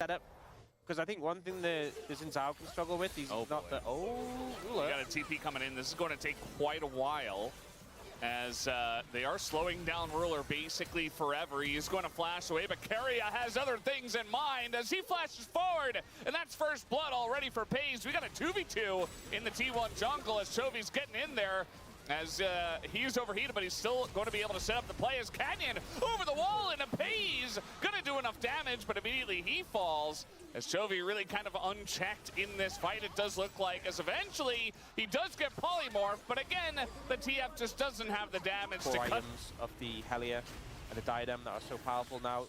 setup. Because I think one thing that Zhao can struggle with, he's not the... We got a TP coming in. This is going to take quite a while, as they are slowing down Ruler basically forever. He is going to flash away, but Keria has other things in mind as he flashes forward, and that's first blood already for Peyz. We got a 2v2 in the T1 jungle as Chovy's getting in there, as he's overheated, but he's still going to be able to set up the play as Canyon over the wall, and Peyz gonna do enough damage, but immediately he falls as Chovy really kind of unchecked in this fight, it does look like, as eventually he does get polymorph, but again, the TF just doesn't have the damage to cut. Items of the Helia and the Diadem that are so powerful now.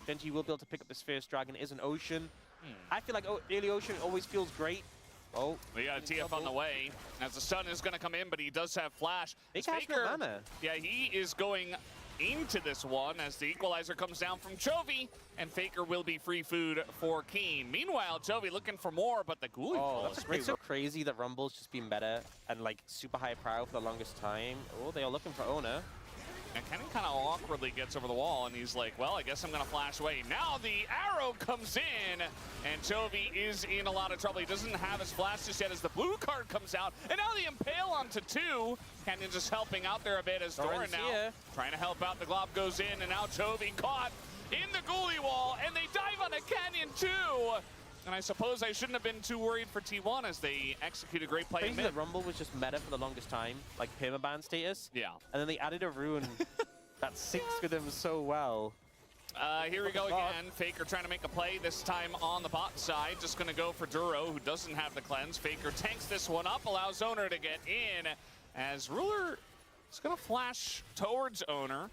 GenG will be able to pick up this first dragon. It is an Ocean. I feel like early Ocean always feels great. Oh, we got a TF on the way as the stun is going to come in, but he does have flash. Faker, yeah, he is going into this one as the equalizer comes down from Chovy, and Faker will be free food for Keen. Meanwhile, Chovy looking for more, but the Ghoulie it's so crazy that Rumble's just been better and like super high prow for the longest time. Oh, they are looking for Owner. And Kennen kind of awkwardly gets over the wall, and he's like, well, I guess I'm going to flash away. Now the arrow comes in, and Chovy is in a lot of trouble. He doesn't have his flash just yet as the blue card comes out, and now the Impale onto 2. Kennen just helping out there a bit as Doran now trying to help out. The Glob goes in, and now Chovy caught in the Ghoulie wall, and they dive on the Canyon too. And I suppose I shouldn't have been too worried for T1 as they execute a great play. Crazy that Rumble was just meta for the longest time, like permaban status. Yeah. And then they added a rune that syncs with him so well. Here we go again. Faker trying to make a play, this time on the bot side. Just going to go for Duro, who doesn't have the cleanse. Faker tanks this one up, allows Owner to get in, as Ruler is going to flash towards Owner.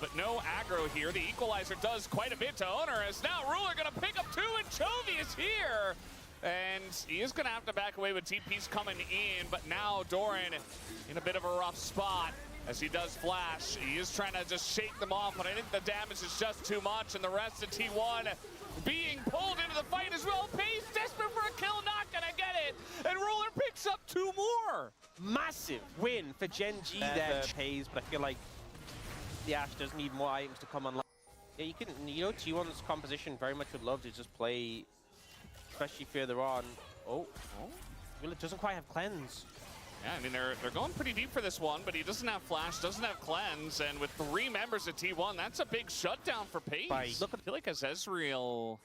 But no aggro here. The equalizer does quite a bit to Owner, as now Ruler going to pick up 2, and Chovy is here. And he is going to have to back away with TP's coming in, but now Doran in a bit of a rough spot as he does flash. He is trying to just shake them off, but I think the damage is just too much, and the rest of T1 being pulled into the fight as well. Peyz desperate for a kill, not going to get it, and Ruler picks up 2 more. Massive win for GenG there, Peyz, but I feel like the Ash does need more items to come online. Yeah, you know, T1's composition very much would love to just play, especially further on. Well, it doesn't quite have cleanse. Yeah, I mean, they're going pretty deep for this one, but he doesn't have flash, doesn't have cleanse, and with 3 members of T1, that's a big shutdown for Peyz. Look, I feel like as Ezreal,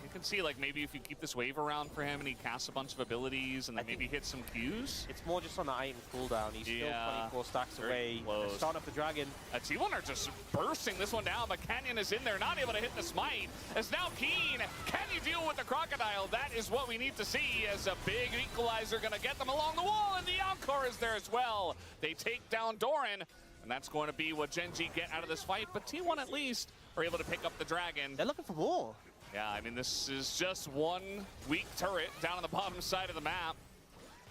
you can see, like, maybe if you keep this wave around for him and he casts a bunch of abilities and then maybe hit some Qs. It's more just on the item cooldown. He's still 24 stacks away. Start up the dragon. T1 are just bursting this one down, but Canyon is in there, not able to hit the smite. As now Keen, can you deal with the Crocodile? That is what we need to see, as a big equalizer going to get them along the wall, and the Encore is there as well. They take down Doran, and that's going to be what GenG get out of this fight, but T1 at least are able to pick up the dragon. They're looking for more. Yeah, I mean, this is just one weak turret down on the bottom side of the map.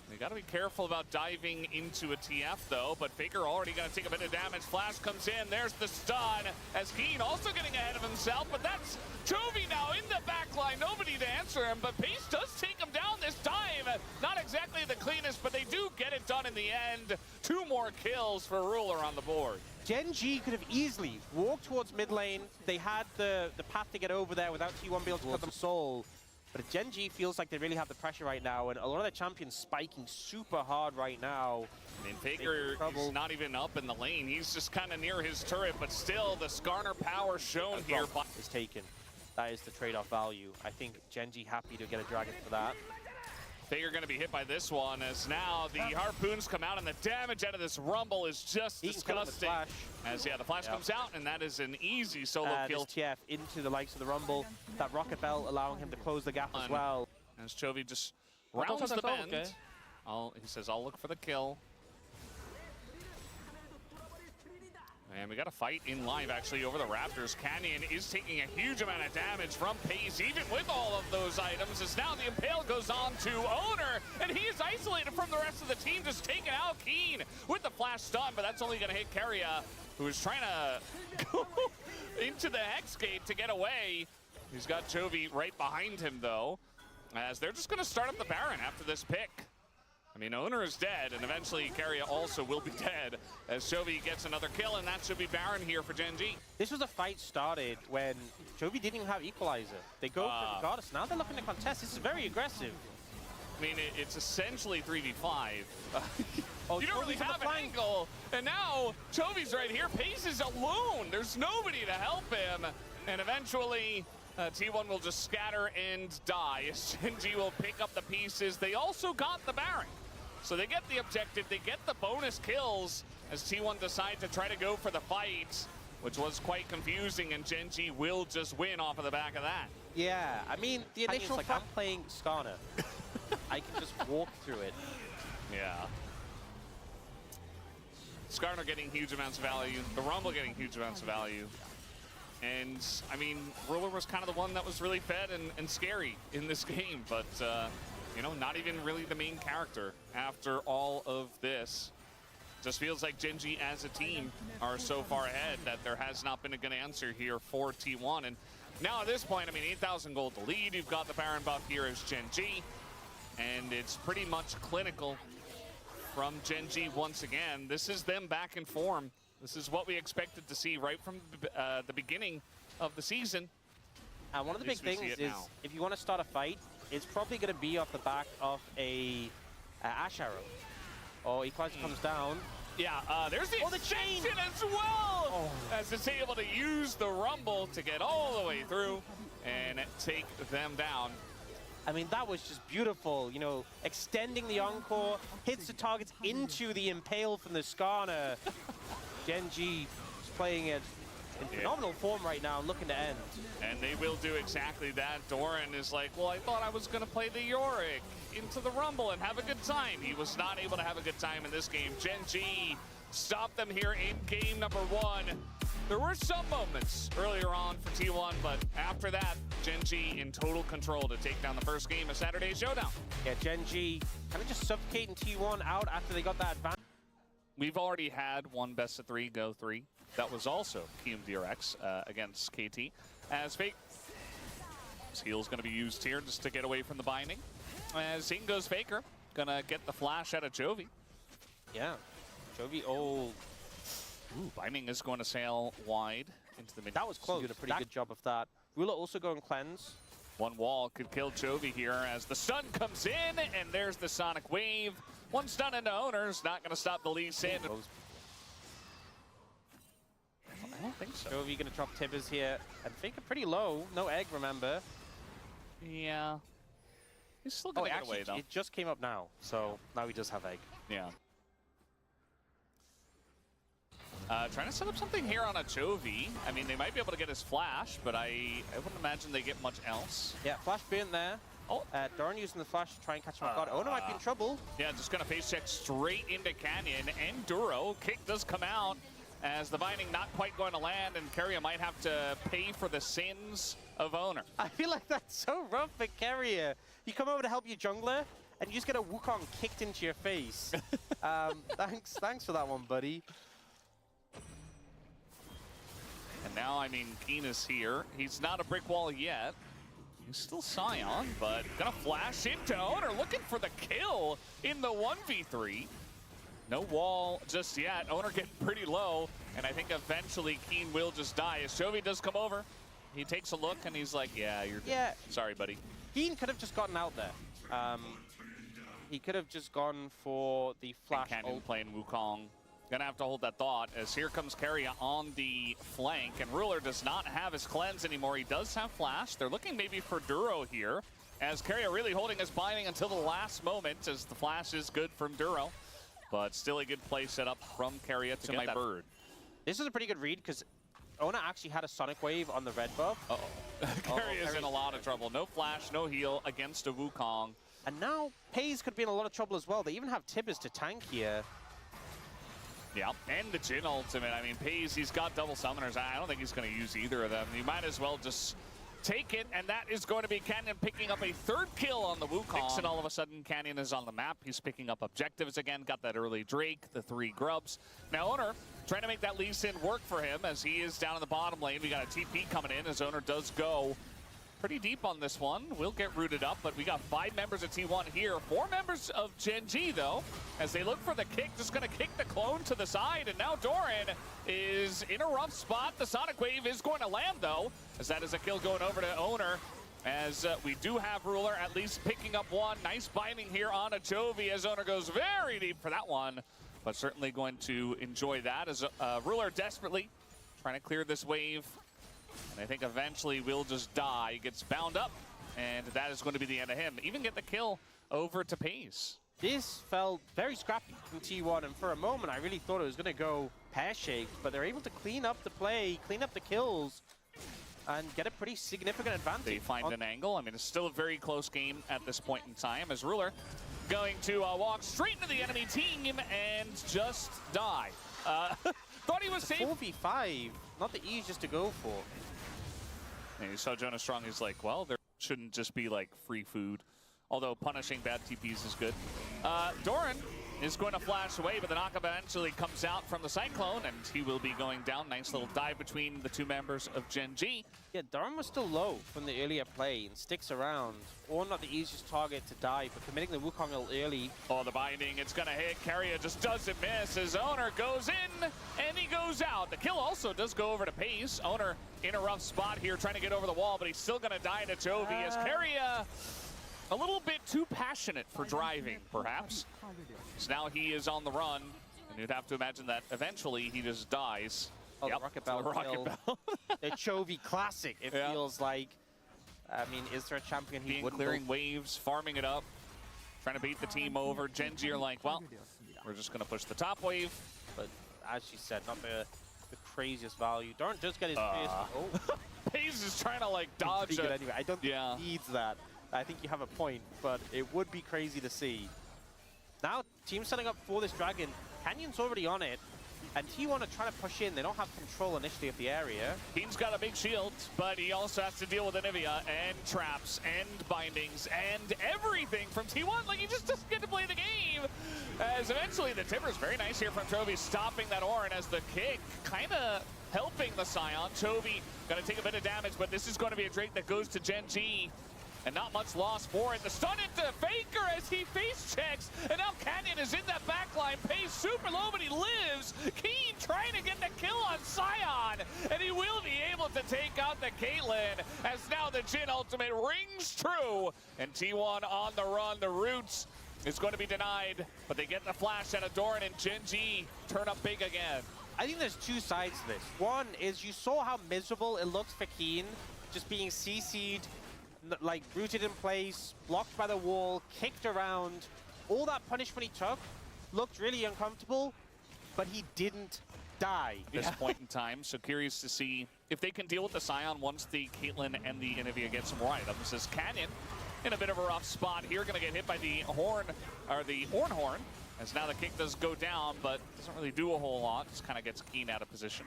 They got to be careful about diving into a TF, though, but Faker already going to take a bit of damage. Flash comes in, there's the stun, as Keen also getting ahead of himself, but that's Chovy now in the back line, nobody to answer him, but Peyz does take him down this time. Not exactly the cleanest, but they do get it done in the end. 2 more kills for Ruler on the board. GenG could have easily walked towards mid lane. They had the path to get over there without T1 being able to cut them soul. But GenG feels like they really have the pressure right now, and a lot of their champions spiking super hard right now. I mean, Faker is not even up in the lane. He's just kind of near his turret, but still the Skarner power shown here. Is taken. That is the trade-off value. I think GenG happy to get a dragon for that. Faker going to be hit by this one, as now the harpoons come out, and the damage out of this Rumble is just disgusting. As the flash comes out, and that is an easy solo kill. TF into the likes of the Rumble. That rocket belt allowing him to close the gap as well. As Chovy just rounds the bend. He says, I'll look for the kill. And we got a fight in live, actually, over the Raptors. Canyon is taking a huge amount of damage from Peyz, even with all of those items, as now the Impale goes on to Owner, and he is isolated from the rest of the team, just taking out Keen with the flash stun, but that's only going to hit Keria, who is trying to go into the Hex Gate to get away. He's got Chovy right behind him, though, as they're just going to start up the Baron after this pick. I mean, Owner is dead, and eventually Carrier also will be dead as Chovy gets another kill, and that should be Baron here for GenG. This was a fight started when Chovy didn't even have Equalizer. They go for the Goddess. Now they're looking to contest. This is very aggressive. I mean, it's essentially 3v5. Oh, you don't really have an angle, and now Chovy's right here. Peyz is alone. There's nobody to help him, and eventually T1 will just scatter and die as GenG will pick up the pieces. They also got the Baron. So they get the objective, they get the bonus kills as T1 decide to try to go for the fight, which was quite confusing, and GenG will just win off of the back of that. Yeah, I mean, the initial like, I'm playing Skarner. I can just walk through it. Yeah. Skarner getting huge amounts of value, the Rumble getting huge amounts of value. And, I mean, Ruler was kind of the one that was really fed and scary in this game, but, you know, not even really the main character after all of this. Just feels like GenG as a team are so far ahead that there has not been a good answer here for T1. And now at this point, I mean, 8,000 gold to lead. You've got the Baron buff here as GenG, and it's pretty much clinical from GenG once again. This is them back in form. This is what we expected to see right from the beginning of the season. And one of the big things is, if you want to start a fight, it's probably going to be off the back of a Ash Arrow. Or Equalizer comes down. Yeah, there's the chain as well! Oh. As it's able to use the Rumble to get all the way through and take them down. I mean, that was just beautiful, you know, extending the Encore, hits the targets into the Impale from the Skarner. GenG is playing it in phenomenal form right now, looking to end. And they will do exactly that. Doran is like, well, I thought I was going to play the Yorick into the Rumble and have a good time. He was not able to have a good time in this game. GenG stopped them here in game number 1. There were some moments earlier on for T1, but after that, GenG in total control to take down the first game of Saturday's Showdown. Yeah, GenG kind of just suffocating T1 out after they got that advantage. We've already had one best of 3 go 3. That was also PMDRX against KT. As Fake, his heal's going to be used here just to get away from the binding. As in goes Faker, gonna get the flash out of Chovy. Yeah, Chovy, oh. Ooh, binding is going to sail wide into the mid. That was close. Did a pretty good job of that. Ruler also going cleanse. One wall could kill Chovy here as the stun comes in, and there's the Sonic Wave. One stun into Owner's not going to stop the Lee Sin. I don't think so. Chovy going to drop Tibbers here. And Faker pretty low. No egg, remember. Yeah. He's still going to get away, though. It just came up now, so now he does have egg. Yeah. Trying to set up something here on a Chovy. I mean, they might be able to get his flash, but I wouldn't imagine they get much else. Yeah, flash burnt there. Oh, Doran using the flash to try and catch him off guard. Owner might be in trouble. Yeah, just going to face check straight into Canyon. And Duro. Kick does come out as the binding not quite going to land, and Carrier might have to pay for the sins of Owner. I feel like that's so rough for Carrier. You come over to help your jungler, and you just get a Wukong kicked into your face. Thanks for that one, buddy. And now, I mean, Keen is here. He's not a brick wall yet. He's still Scion, but gonna flash into Owner, looking for the kill in the 1v3. No wall just yet. Owner getting pretty low, and I think eventually Keen will just die. As Chovy does come over, he takes a look, and he's like, yeah, you're dead. Sorry, buddy. Keen could have just gotten out there. He could have just gone for the flash. And Canyon playing Wukong. Gonna have to hold that thought as here comes Carrier on the flank, and Ruler does not have his cleanse anymore. He does have flash. They're looking maybe for Duro here, as Carrier really holding his binding until the last moment, as the flash is good from Duro. But still a good play set up from Carrier to my bird. This is a pretty good read because Owner actually had a Sonic Wave on the red buff. Carrier's in a lot of trouble. No flash, no heal against a Wukong. And now Peyz could be in a lot of trouble as well. They even have Tibbers to tank here. Yeah, and the Jhin ultimate. I mean, Peyz, he's got double summoners. I don't think he's going to use either of them. You might as well just take it, and that is going to be Canyon picking up a 3rd kill on the Wukong. And all of a sudden, Canyon is on the map. He's picking up objectives again. Got that early Drake, the 3 grubs. Now, Owner trying to make that Lee Sin work for him as he is down in the bottom lane. We got a TP coming in as Owner does go pretty deep on this one. We'll get rooted up, but we got 5 members of T1 here. 4 members of GenG, though, as they look for the kick. Just going to kick the clone to the side, and now Doran is in a rough spot. The Sonic Wave is going to land, though, as that is a kill going over to Owner. As we do have Ruler at least picking up one. Nice binding here on a Chovy as Owner goes very deep for that one, but certainly going to enjoy that as Ruler desperately trying to clear this wave. And I think eventually will just die. He gets bound up, and that is going to be the end of him. Even get the kill over to Peyz. This felt very scrappy from T1, and for a moment I really thought it was going to go pear-shaped, but they're able to clean up the play, clean up the kills, and get a pretty significant advantage. They find an angle. I mean, it's still a very close game at this point in time, as Ruler going to walk straight into the enemy team and just die. Thought he was safe. 4v5, not the easiest to go for. And you saw Jonas Strong, he's like, well, there shouldn't just be like free food. Although punishing bad TPs is good. Doran is going to flash away, but the knock eventually comes out from the Cyclone, and he will be going down. Nice little dive between the 2 members of GenG. Yeah, Doran was still low from the earlier play and sticks around. Or not the easiest target to die, but committing the Wukong ult early. Oh, the binding, it's going to hit. Carrier just doesn't miss. His Owner goes in, and he goes out. The kill also does go over to Peyz. Owner in a rough spot here, trying to get over the wall, but he's still going to die to Chovy as Carrier a little bit too passionate for driving, perhaps. So now he is on the run, and you'd have to imagine that eventually he just dies. Oh, yep, the Rocket Bell. The Rocket Bell. The Chovy classic, it feels like. I mean, is there a champion he wouldn't clearing waves, farming it up, trying to beat the team over. GenG are like, well, we're just going to push the top wave. But as she said, not the craziest value. Doran does get his first. Oh. Peyz is trying to like dodge it. Anyway, I don't think he needs that. I think you have a point, but it would be crazy to see. Now, team setting up for this Dragon. Canyon's already on it, and T1 are trying to push in. They don't have control initially of the area. Keen's got a big shield, but he also has to deal with Anivia and traps and bindings and everything from T1. Like, he just doesn't get to play the game. As eventually the Timber's very nice here from Chovy, stopping that Orin as the kick kind of helping the Scion. Chovy going to take a bit of damage, but this is going to be a Drake that goes to GenG. And not much loss for it. The stun into Faker as he face checks. And now Canyon is in that backline. Peyz super low, but he lives. Keen trying to get the kill on Scion. And he will be able to take out the Caitlyn. As now the Jhin ultimate rings true. And T1 on the run. The Roots is going to be denied. But they get the flash out of Doran, and GenG turn up big again. I think there's 2 sides to this. One is you saw how miserable it looked for Keen. Just being CC'd. Like rooted in place, blocked by the wall, kicked around. All that punishment he took looked really uncomfortable, but he didn't die. At this point in time, so curious to see if they can deal with the Scion once the Caitlyn and the Anivia get some more items. As Canyon in a bit of a rough spot here, gonna get hit by the horn, or the horn, as now the kick does go down, but doesn't really do a whole lot. Just kind of gets Keen out of position.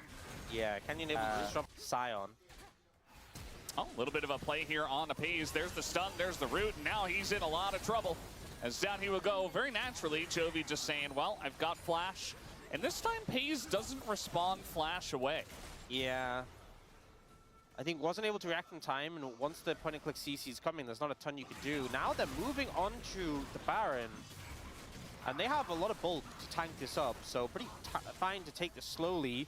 Yeah, Canyon able to disrupt Scion. Oh, a little bit of a play here on the Peyz. There's the stun, there's the root, and now he's in a lot of trouble. As down he will go very naturally. Chovy just saying, well, I've got flash. And this time Peyz doesn't respond flash away. Yeah. I think wasn't able to react in time, and once the point and click CC is coming, there's not a ton you could do. Now they're moving on to the Baron, and they have a lot of bulk to tank this up, so pretty fine to take this slowly.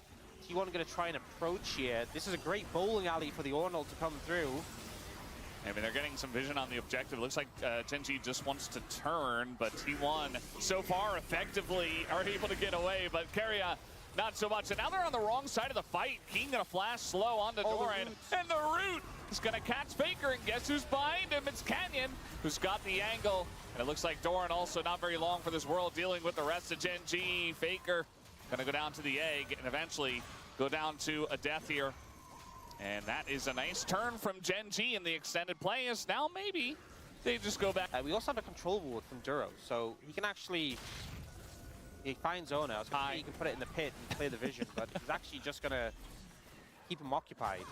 T1 going to try and approach here. This is a great bowling alley for the Ornal to come through. I mean, they're getting some vision on the objective. It looks like GenG just wants to turn, but T1 so far effectively are able to get away, but Carrier not so much. And now they're on the wrong side of the fight. Keen going to flash slow onto Doran, and the root is going to catch Faker, and guess who's behind him? It's Canyon, who's got the angle. And it looks like Doran also not very long for this world, dealing with the rest of GenG. Faker gonna go down to the egg and eventually go down to a death here. And that is a nice turn from GenG in the extended play, as now maybe they just go back. We also have a control ward from Duro, so he can actually, he finds Owner. I was gonna say he can put it in the pit and clear the vision, but he's actually just gonna keep him occupied.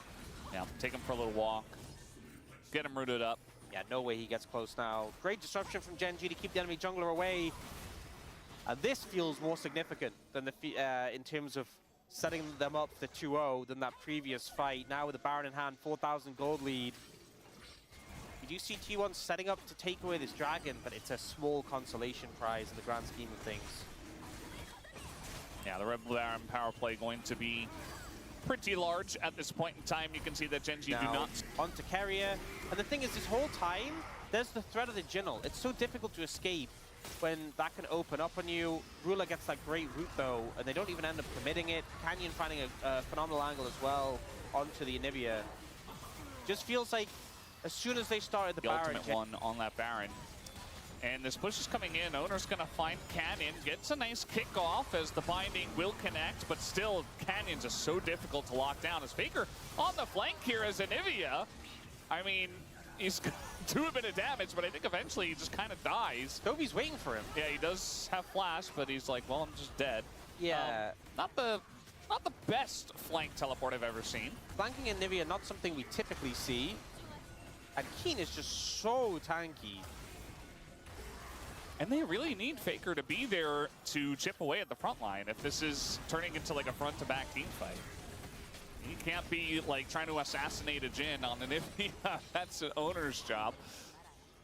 Yeah, take him for a little walk, get him rooted up. Yeah, no way he gets close now. Great disruption from GenG to keep the enemy jungler away. This feels more significant than the in terms of setting them up for the 2-0 than that previous fight. Now with the Baron in hand, 4,000 gold lead. do see T1 setting up to take away this dragon, but it's a small consolation prize in the grand scheme of things. Yeah, the Red Baron power play going to be pretty large at this point in time. You can see that GenG do not. Onto carrier. And the thing is, this whole time, there's the threat of the Jinnle. It's so difficult to escape when that can open up on you. Ruler gets that great route though, and they don't even end up committing it. Canyon finding a phenomenal angle as well onto the Anivia. Just feels like as soon as they started the Baron, ultimate one on that Baron. And this push is coming in. Owner's gonna find Canyon. Gets a nice kickoff as the binding will connect, but still Canyon's just so difficult to lock down. As Faker on the flank here as Anivia. I mean, he's gonna do a bit of damage, but I think eventually he just kind of dies. Chovy's waiting for him. Yeah, he does have flash, but he's like, well, I'm just dead. Yeah. Not the best flank teleport I've ever seen. Flanking Anivia, not something we typically see. And Keen is just so tanky. And they really need Faker to be there to chip away at the front line if this is turning into like a front-to-back team fight. He can't be like trying to assassinate a Jhin on an Anivia. That's an owner's job.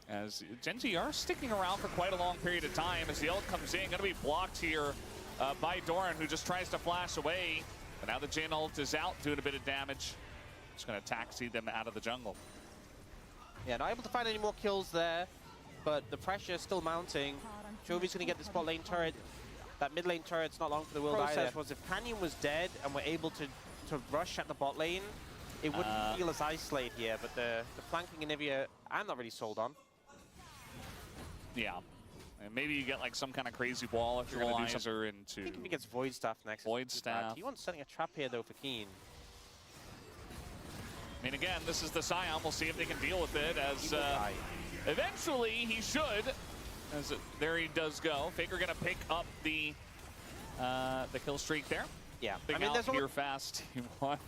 As GenG are sticking around for quite a long period of time as the ult comes in. Going to be blocked here by Doran, who just tries to flash away. But now the Jhin ult is out, doing a bit of damage. Just going to taxi them out of the jungle. Yeah, not able to find any more kills there. But the pressure is still mounting. Chovy's going to get the spot lane turret. That mid lane turret's not long for the world either. Was if Canyon was dead and we're able to rush at the bot lane, it wouldn't feel as isolated here. But the flanking Anivia, I'm not really sold on. Yeah. And maybe you get like some kind of crazy wall if you're going to do something into... I think if he gets Void Staff next. Void Staff. He wants setting a trap here though for Keen. I mean, again, this is the Scion. We'll see if they can deal with it as... eventually, he should. As there he does go. Faker gonna pick up the kill streak there. Yeah, Big out here fast. He won.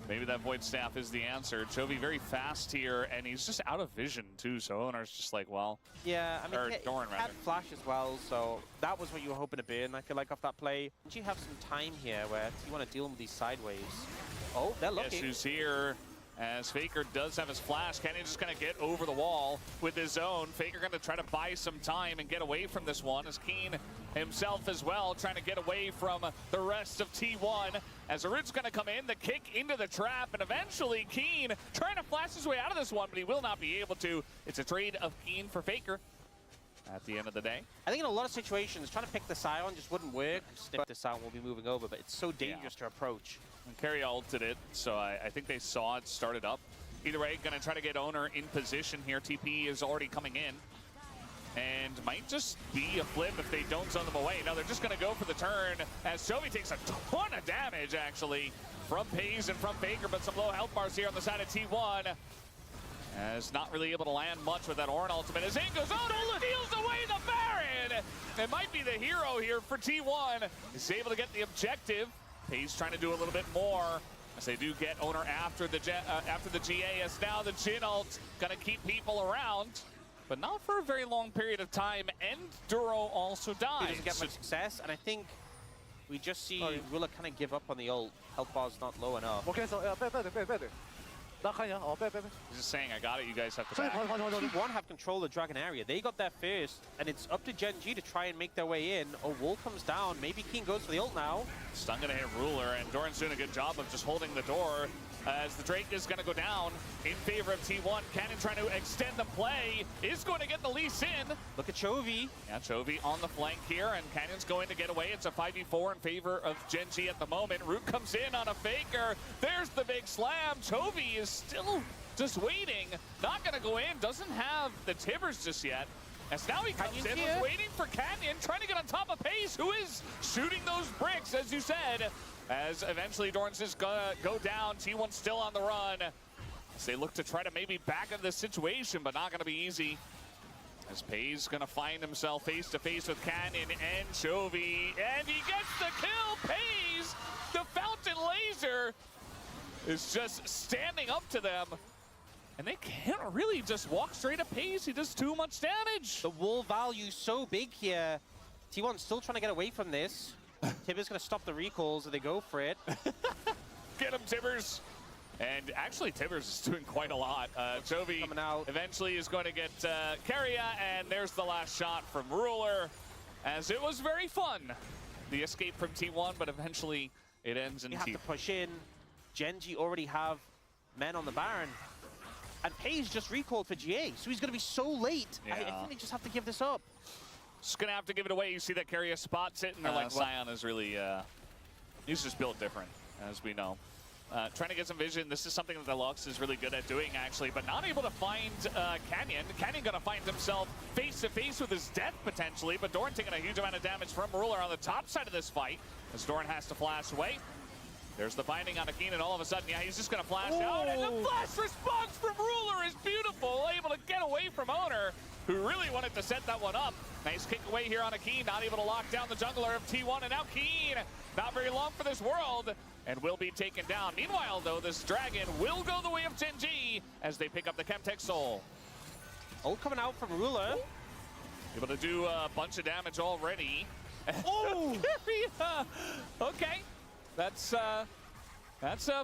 Maybe that Void Staff is the answer. Chovy very fast here, and he's just out of vision too. So Owner's just like, well. Yeah, I mean, Doran he had flash as well, so that was what you were hoping to burn. I feel like off that play. Did you have some time here where you want to deal with these sideways? Oh, they're looking. Issues here. As Faker does have his flash, Kenny just going to get over the wall with his own. Faker going to try to buy some time and get away from this one. As Keen himself as well trying to get away from the rest of T1. As Arud's going to come in, the kick into the trap, and eventually Keen trying to flash his way out of this one, but he will not be able to. It's a trade of Keen for Faker at the end of the day. I think in a lot of situations, trying to pick the Scion just wouldn't work. The Scion will be moving over, but it's so dangerous to approach. And Carry ulted it, so I think they saw it started up. Either way, gonna try to get Owner in position here. TP is already coming in. And might just be a flip if they don't zone them away. No, they're just gonna go for the turn as Chovy takes a ton of damage, actually, from Peyz and from Faker, but some low health bars here on the side of T1. As not really able to land much with that Ornn ultimate. As in goes, oh, steals away the Baron! It might be the hero here for T1. Is able to get the objective. Peyz trying to do a little bit more as they do get Owner after the GA, as now the Jhin ult gonna keep people around, but not for a very long period of time, and Duro also dies. He doesn't get much success, and I think we just see Ruler kind of give up on the ult. Health bar's not low enough. Okay, so better. He's just saying, I got it, you guys have to back. T1 have control of the Dragon area. They got there first, and it's up to GenG to try and make their way in. Oh, Wall comes down. Maybe Keen goes for the ult now. Stun gonna hit Ruler, and Doran's doing a good job of just holding the door as the Drake is gonna go down in favor of T1. Cannon trying to extend the play, is going to get the lease in. Look at Chovy. Yeah, Chovy on the flank here, and Cannon's going to get away. It's a 5v4 in favor of GenG at the moment. Root comes in on a Faker. There's the big slam. Chovy is still just waiting. Not gonna go in, doesn't have the Tibbers just yet. As now he comes in, was waiting for Canyon, trying to get on top of Peyz, who is shooting those bricks, as you said. As eventually Doran's just gonna go down. T1 still on the run. As they look to try to maybe back into the situation, but not gonna be easy. As Peyz gonna find himself face to face with Canyon and Chovy, and he gets the kill. Peyz, the Fountain Laser, is just standing up to them. And they can't really just walk straight at Peyz. He does too much damage. The wall value so big here. T1's still trying to get away from this. Tibbers gonna stop the recalls and they go for it. Get him, Tibbers. And actually, Tibbers is doing quite a lot. Chovy coming out. Eventually is going to get Keria, and there's the last shot from Ruler, as it was very fun. The escape from T1, but eventually it ends in You T1. have to push in. GenG already have men on the Baron. And Peyz just recalled for GA, so he's going to be so late. Yeah. I think they just have to give this up. Just going to have to give it away. You see that Keria spots it, and they're like, Sion is really, he's just built different, as we know. Trying to get some vision. This is something that the Lux is really good at doing, actually, but not able to find Canyon. Canyon going to find himself face-to-face with his death, potentially, but Doran taking a huge amount of damage from Ruler on the top side of this fight, as Doran has to flash away. There's the binding on Akin, and all of a sudden, yeah, he's just going to flash out, and the flash response from Ruler is beautiful, able to get away from Owner, who really wanted to set that one up. Nice kick away here on Akin, not able to lock down the jungler of T1, and now Keen, not very long for this world, and will be taken down. Meanwhile, though, this Dragon will go the way of GenG as they pick up the Chemtech Soul. Ult coming out from Ruler. Able to do a bunch of damage already. Oh! Okay, that's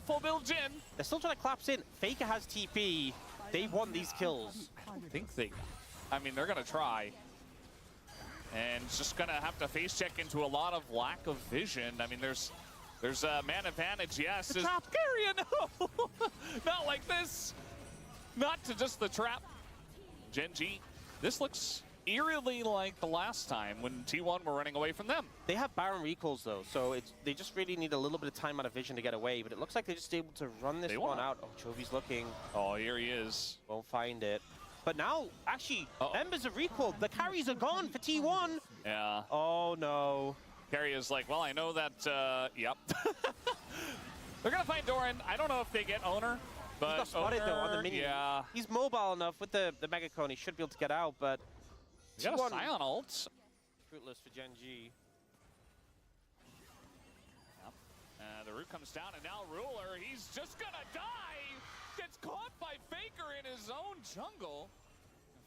full build Jin. They're still trying to collapse in. Faker has TP. They want these kills. I think I mean, they're going to try. And just going to have to face check into a lot of lack of vision. I mean, there's a man advantage, yes. The trap. Keria, no! Not like this. Not to just the trap. GenG, this looks eerily like the last time when T1 were running away from them. They have Baron recalls, though, so they just really need a little bit of time out of vision to get away, but it looks like they're just able to run this one out. Oh, Chovy's looking. Oh, here he is. Won't find it. But now, actually, members of recall. The carries are gone for T1. Yeah. Oh, no. Keria's like, well, I know that, yep. They're going to find Doran. I don't know if they get Owner, but he got spotted, though, on the minion. Yeah. He's mobile enough with the Mega Cone. He should be able to get out, but He got a Sion ult. Fruitless for GenG. Yep. The root comes down, and now Ruler, he's just going to die. Gets caught by Faker in his own jungle.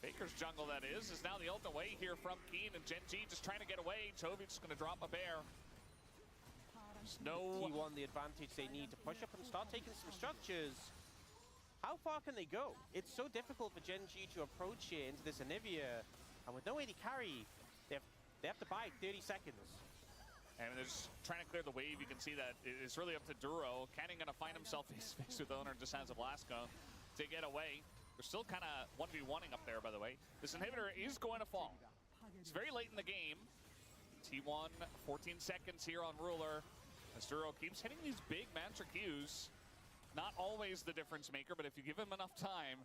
Faker's jungle, that is now the ult away here from Keen, and GenG just trying to get away. Chovy just going to drop a bear. There's no... T1 the advantage they need to push up and start taking some structures. How far can they go? It's so difficult for GenG to approach here into this Anivia. And with no AD carry, they have to buy 30 seconds. And they're just trying to clear the wave. You can see that it's really up to Duro. Canyon going to find himself face-to-face with Owner, just has a blast cone to get away. They're still kind of 1v1ing up there, by the way. This inhibitor is going to fall. It's very late in the game. T1, 14 seconds here on Ruler. As Duro keeps hitting these big Mantra Qs. Not always the difference maker, but if you give him enough time,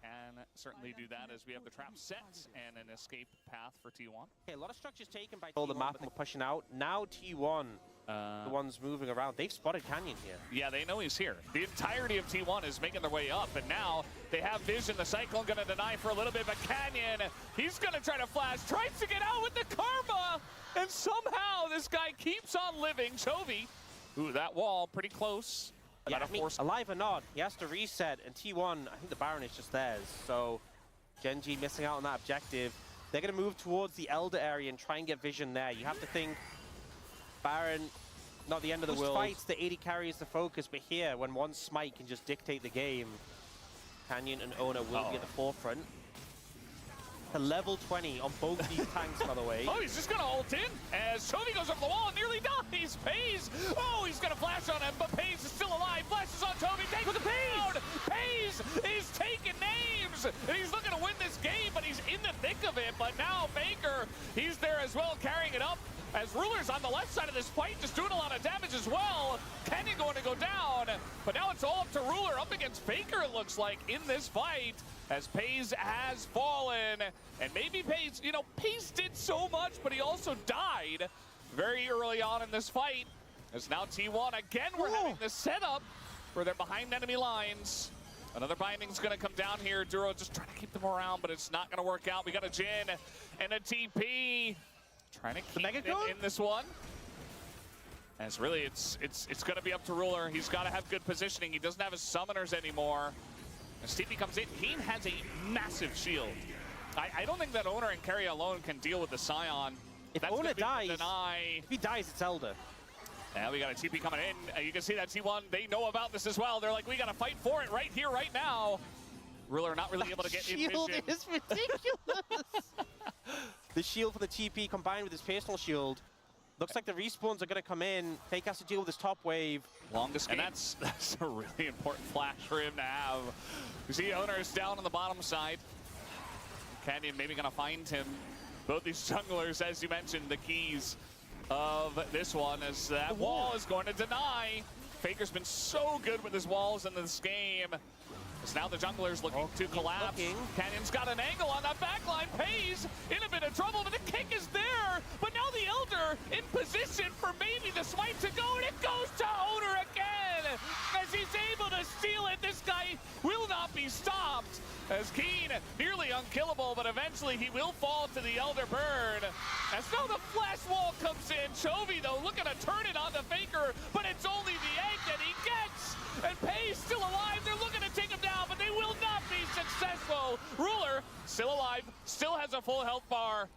can certainly do that, as we have the trap set and an escape path for T1. Okay, a lot of structures taken by T1, the map and we're pushing out. Now T1, the ones moving around, they've spotted Canyon here. Yeah, they know he's here. The entirety of T1 is making their way up, and now they have vision. The Cyclone going to deny for a little bit, but Canyon, he's going to try to flash, tries to get out with the Karma, and somehow this guy keeps on living. Chovy, ooh, that wall, pretty close. Yeah, I mean, alive or not, he has to reset, and T1, I think the Baron is just theirs. So GenG missing out on that objective. They're going to move towards the Elder area and try and get vision there. You have to think Baron, not the end of the world. Fights, the AD carry is the focus, but here, when one smite can just dictate the game, Canyon and Owner will be at the forefront. To level 20 on both these tanks, by the way. Oh, he's just going to ult in as Chovy goes up the wall and nearly dies. Peyz, oh, he's going to flash on him, but Peyz is still alive. Flashes on Chovy, takes the Peyz! Peyz is taking names, and he's looking to win this game, but he's in the thick of it. But now Faker, he's there as well, carrying it up. As Ruler's on the left side of this fight, just doing a lot of damage as well. Canyon going to go down, but now it's all up to Ruler up against Faker, it looks like, in this fight. As Peyz has fallen, and maybe Peyz, you know, Peyz did so much, but he also died very early on in this fight. As now T1, again, we're having this setup where they're behind enemy lines. Another binding's gonna come down here. Duro just trying to keep them around, but it's not gonna work out. We got a Jin and a TP. Trying to keep it in this one. As really, it's gonna be up to Ruler. He's gotta have good positioning. He doesn't have his summoners anymore. As TP comes in, Keen has a massive shield. I don't think that Owner and Keria alone can deal with the Sion. If Owner dies, if he dies, it's Elder. Now we got a TP coming in. You can see that T1, they know about this as well. They're like, we got to fight for it right here, right now. Ruler not really able to get in vision. Shield is ridiculous. The shield for the TP combined with his personal shield. Looks like the respawns are going to come in. Fake has to deal with this top wave. Longest game. And that's a really important flash for him to have. You see Owner is down on the bottom side. Canyon maybe going to find him. Both these junglers, as you mentioned, the keys of this one, as that wall is going to deny. Faker's been so good with his walls in this game. As now the jungler's looking to collapse. Canyon's got an angle on that backline. Peyz in a bit of trouble, but the kick is there. But now the Elder in position for maybe the swipe to go, and it goes to Owner again. As he's able to steal it, this guy will not be stopped. As Keen, nearly unkillable, but eventually he will fall to the Elder burn. As now the flash wall comes in. Chovy, though, looking to turn it on the Faker, but it's only the egg that he gets. And Peyz still alive. They're looking to take him down, but they will not be successful. Ruler, still alive, still has a full health bar,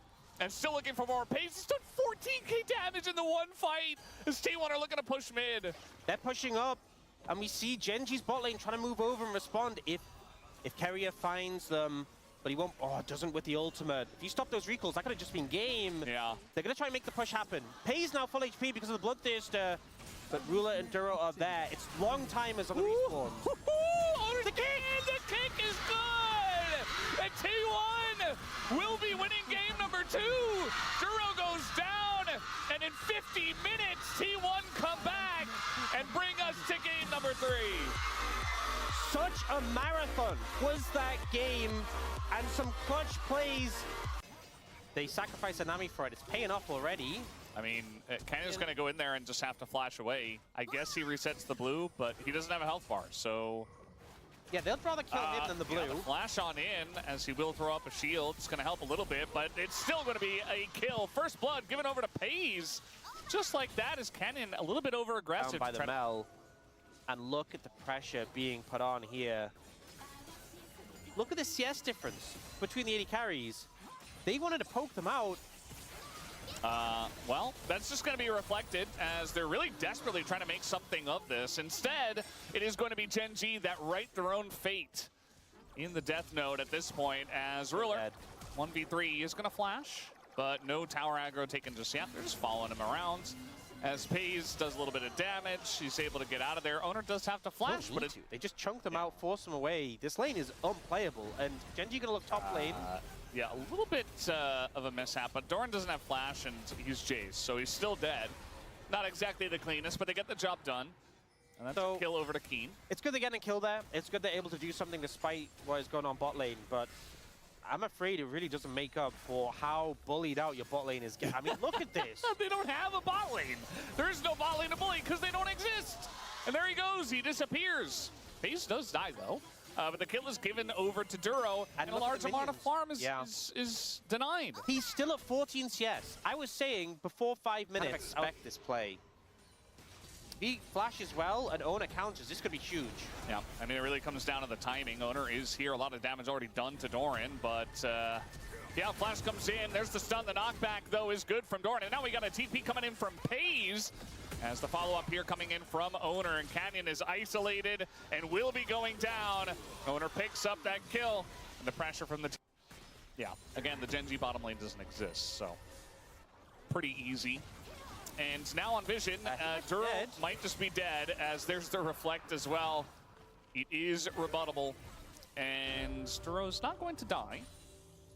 and still looking for more. Peyz has done 14k damage in the one fight. As T1 are looking to push mid. They're pushing up, and we see GenG's bot lane trying to move over and respond if Carrier finds them, but he won't. Oh, doesn't with the ultimate. If you stop those recalls, that could have just been game. Yeah. They're going to try and make the push happen. Peyz now full HP because of the Bloodthirster, but Ruler and Duro are there. It's long timers on the respawn. The kick is good! And T1 will be winning game number 2. Duro goes down, and in 50 minutes, T1 come back and bring us to game number 3. Such a marathon was that game, and some clutch plays. They sacrificed Anami for it. It's paying off already. I mean, Canyon's going to go in there and just have to flash away. I guess he resets the blue, but he doesn't have a health bar, so... Yeah, they'd rather kill him than the blue. Yeah, the flash on in, as he will throw up a shield. It's going to help a little bit, but it's still going to be a kill. First blood given over to Peyz. Just like that, is Canyon a little bit over-aggressive. Down by the Mel. And look at the pressure being put on here. Look at the CS difference between the 80 carries. They wanted to poke them out. Well, that's just going to be reflected as they're really desperately trying to make something of this. Instead, it is going to be GenG that write their own fate in the death node at this point, as Ruler 1v3 is going to flash, but no tower aggro taken just yet. They're just following him around. As Peyz does a little bit of damage, he's able to get out of there. Owner does have to flash, but they just chunk them out, force them away. This lane is unplayable, and GenG gonna look top lane. Yeah, a little bit of a mishap, but Doran doesn't have flash, and he's Jace, so he's still dead. Not exactly the cleanest, but they get the job done. And that's a kill over to Keen. It's good they're getting a kill there. It's good they're able to do something despite what is going on bot lane, but I'm afraid it really doesn't make up for how bullied out your bot lane is. I mean, look at this. They don't have a bot lane. There is no bot lane to bully because they don't exist. And there he goes. He disappears. Peyz does die, though. But the kill is given over to Duro, and a large amount of farm is denied. He's still at 14 CS. I was saying before 5 minutes, I expect this play. If he flashes well and Owner counters, this could be huge. Yeah, I mean, it really comes down to the timing. Owner is here. A lot of damage already done to Doran, but yeah, flash comes in. There's the stun. The knockback, though, is good from Doran. And now we got a TP coming in from Peyz, as the follow-up here coming in from Owner, and Canyon is isolated and will be going down. Owner picks up that kill, and the pressure from the yeah, again, the GenG bottom lane doesn't exist, so pretty easy. And now on vision, Duro might just be dead, as there's the reflect as well. It is rebuttable, and Duro's not going to die,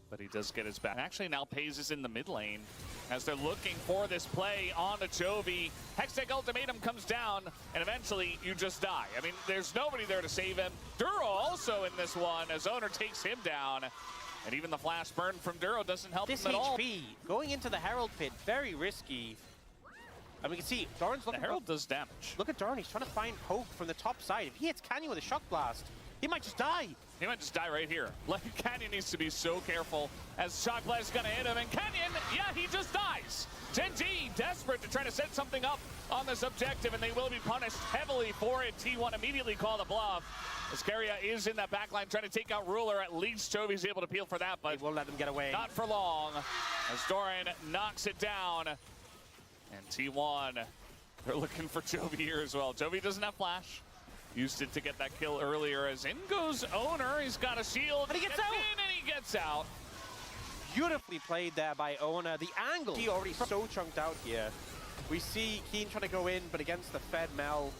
but he does get his back. Actually, now Peyz is in the mid lane, as they're looking for this play on the Chovy. Hextech Ultimatum comes down, and eventually you just die. I mean, there's nobody there to save him. Duro also in this one, as Owner takes him down. And even the flash burn from Duro doesn't help him at all. This HP, going into the Herald pit, very risky. And we can see Doran's looking. The Herald does damage. Look at Doran, he's trying to find poke from the top side. If he hits Canyon with a shock blast, he might just die. He might just die right here. Like, Canyon needs to be so careful, as shock blast is gonna hit him, and Canyon, yeah, he just dies. GenG desperate to try to set something up on this objective, and they will be punished heavily for it. T1 immediately call the bluff. Ascaria is in that backline trying to take out Ruler. At least Chovy's able to peel for that, but he won't let them get away. Not for long, as Doran knocks it down. And T1 They're looking for Chovy here as well. Chovy doesn't have flash. Used it to get that kill earlier as in goes Owner. He's got a shield. And he gets out. In and he gets out. Beautifully played there by Owner. The angle, he already so chunked out here. We see Keen trying to go in, but against the fed Mel,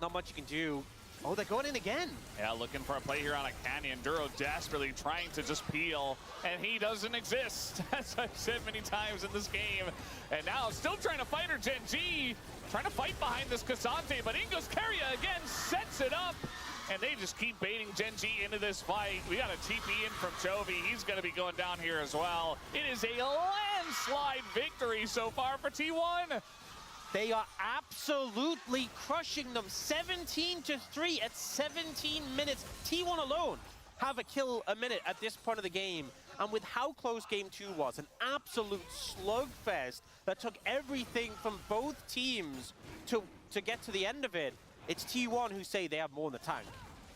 not much you can do. Oh, they're going in again. Yeah, looking for a play here on a Canyon. Duro desperately trying to just peel, and he doesn't exist, as I've said many times in this game. And now still trying to fight her GenG, trying to fight behind this Cassante, but in goes Keria again, sets it up, and they just keep baiting GenG into this fight. We got a TP in from Chovy. He's going to be going down here as well. It is a landslide victory so far for T1. They are absolutely crushing them. 17-3 at 17 minutes. T1 alone have a kill a minute at this point of the game. And with how close game 2 was, an absolute slugfest that took everything from both teams to get to the end of it, it's T1 who say they have more in the tank.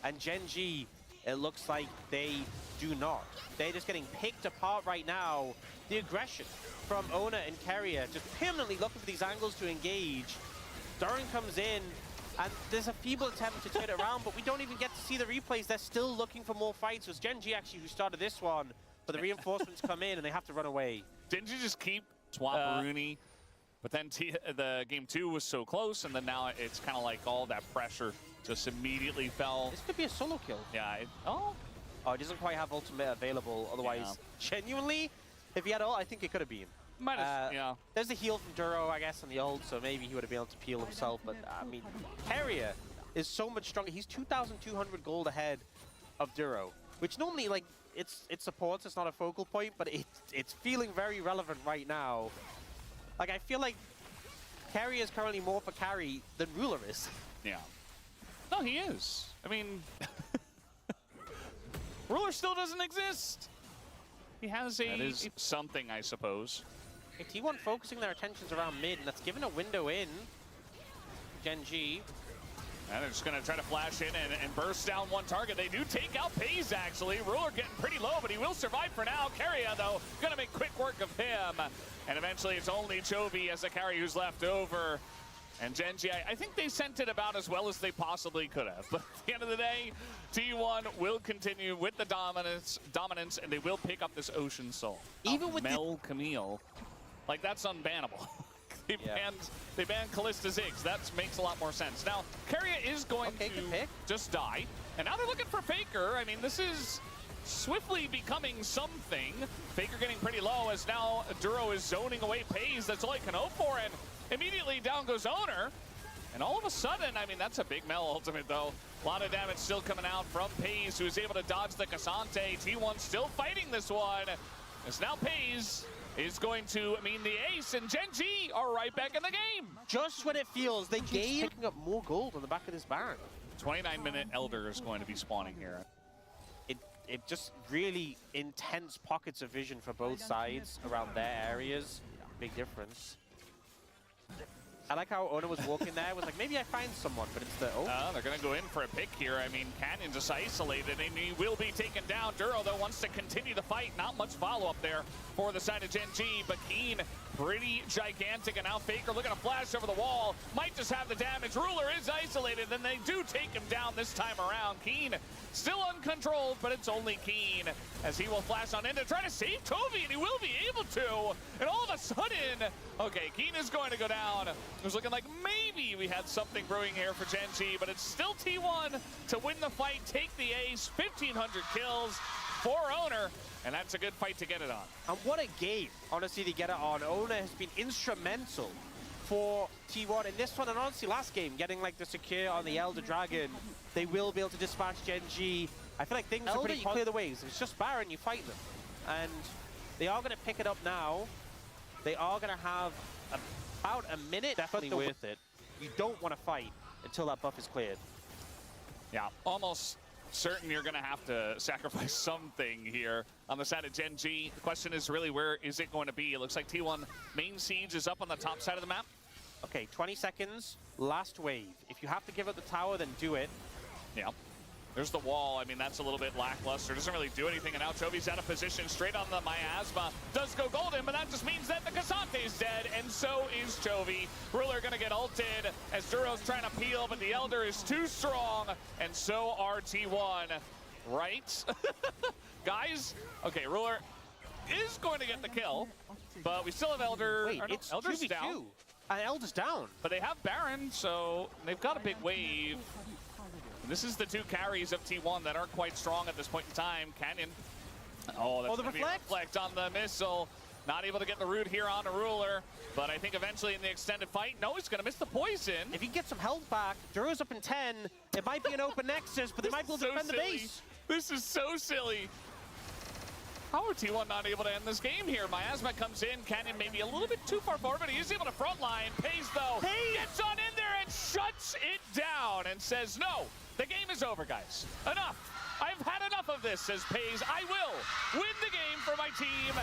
And GenG, it looks like they do not. They're just getting picked apart right now. The aggression from Owner and Keria, just permanently looking for these angles to engage. Duran comes in, and there's a feeble attempt to turn it around, but we don't even get to see the replays. They're still looking for more fights. It was GenG actually who started this one, but the reinforcements come in and they have to run away. Didn't you just keep Swap-a-Rooney? But then the game 2 was so close, and then now it's kind of like all that pressure just immediately fell. This could be a solo kill. Yeah. Oh, it doesn't quite have ultimate available. Otherwise, genuinely, if he had ult, I think it could have been. Might have, yeah. There's the heal from Duro, I guess, on the ult, so maybe he would have been able to peel himself. But, I mean, Keria is so much stronger. He's 2,200 gold ahead of Duro, which normally, like, it supports. It's not a focal point, but it's feeling very relevant right now. Like, I feel like Keria is currently more for carry than Ruler is. Yeah. No, he is. I mean, Ruler still doesn't exist. He has that is something, I suppose. Okay, T1 focusing their attentions around mid, and that's given a window in. GenG. And they're just going to try to flash in and burst down one target. They do take out Peyz, actually. Ruler getting pretty low, but he will survive for now. Keria, though, going to make quick work of him. And eventually it's only Chovy as a carry who's left over. And GenG, I think they sent it about as well as they possibly could have. But at the end of the day, T1 will continue with the dominance, and they will pick up this Ocean Soul. Even with Mel Camille, like, that's unbannable. They banned Callista Ziggs. That makes a lot more sense. Now, Keria is going to just die. And now they're looking for Faker. I mean, this is swiftly becoming something. Faker getting pretty low as now Duro is zoning away Peyz. That's all he can hope for. And immediately down goes Owner. And all of a sudden, I mean, that's a big Mel ultimate, though. A lot of damage still coming out from Peyz, who is able to dodge the Cassante. T1 still fighting this one. As now Peyz is going to mean the ace, and GenG are right back in the game. Just when it feels they gain picking up more gold on the back of this Baron. 29-minute Elder is going to be spawning here. It just really intense pockets of vision for both sides around their areas. Big difference. I like how Owner was walking there. Was like, maybe I find someone, but it's the they're going to go in for a pick here. I mean, Canyon just isolated, and he will be taken down. Duro, though, wants to continue the fight. Not much follow-up there for the side of GenG, but Keen, pretty gigantic, and now Faker looking to flash over the wall. Might just have the damage. Ruler is isolated, and they do take him down this time around. Keen still uncontrolled, but it's only Keen, as he will flash on in to try to save Chovy, and he will be able to. And all of a sudden, okay, Keen is going to go down. It was looking like maybe we had something brewing here for GenG, but it's still T1 to win the fight, take the ace, 1,500 kills for Owner, and that's a good fight to get it on. And what a game, honestly, to get it on. Owner has been instrumental for T1 in this one, and honestly, last game, getting like the secure on the Elder Dragon. They will be able to dispatch GenG. I feel like things are pretty clear the ways. It's just Baron, you fight them. And they are going to pick it up now. They are going to have about a minute, definitely worth it. You don't want to fight until that buff is cleared. Yeah, almost certain you're going to have to sacrifice something here on the side of GenG. The question is really, where is it going to be? It looks like T1 main siege is up on the top side of the map. Okay, 20 seconds, last wave. If you have to give up the tower, then do it. Yeah. There's the wall. I mean, that's a little bit lackluster. Doesn't really do anything. And now Chovy's out of position straight on the miasma. Does go golden, but that just means that the Cassante is dead, and so is Chovy. Ruler gonna get ulted as Duro's trying to peel, but the Elder is too strong, and so are T1. Right? Guys? Okay, Ruler is going to get the kill, but we still have Elder. Wait, it's Elder's Chovy down. too. Elder's down. But they have Baron, so they've got a big wave. This is the two carries of T1 that aren't quite strong at this point in time. Canyon. Oh, that's gonna be a reflect on the missile. Not able to get the root here on the Ruler, but I think eventually in the extended fight, no, he's gonna miss the poison. If he gets some health back, Duro's up in 10. It might be an open Nexus, but they might be able to defend the base. This is so silly. How are T1 not able to end this game here? Miasma comes in, Canyon maybe a little bit too far forward, but he is able to frontline. Peyz, though, gets on in there and shuts it down and says, no, the game is over, guys. Enough. I've had enough of this, says Peyz. I will win the game for my team,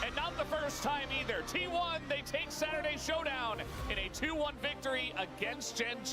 and not the first time either. T1, they take Saturday Showdown in a 2-1 victory against GenG.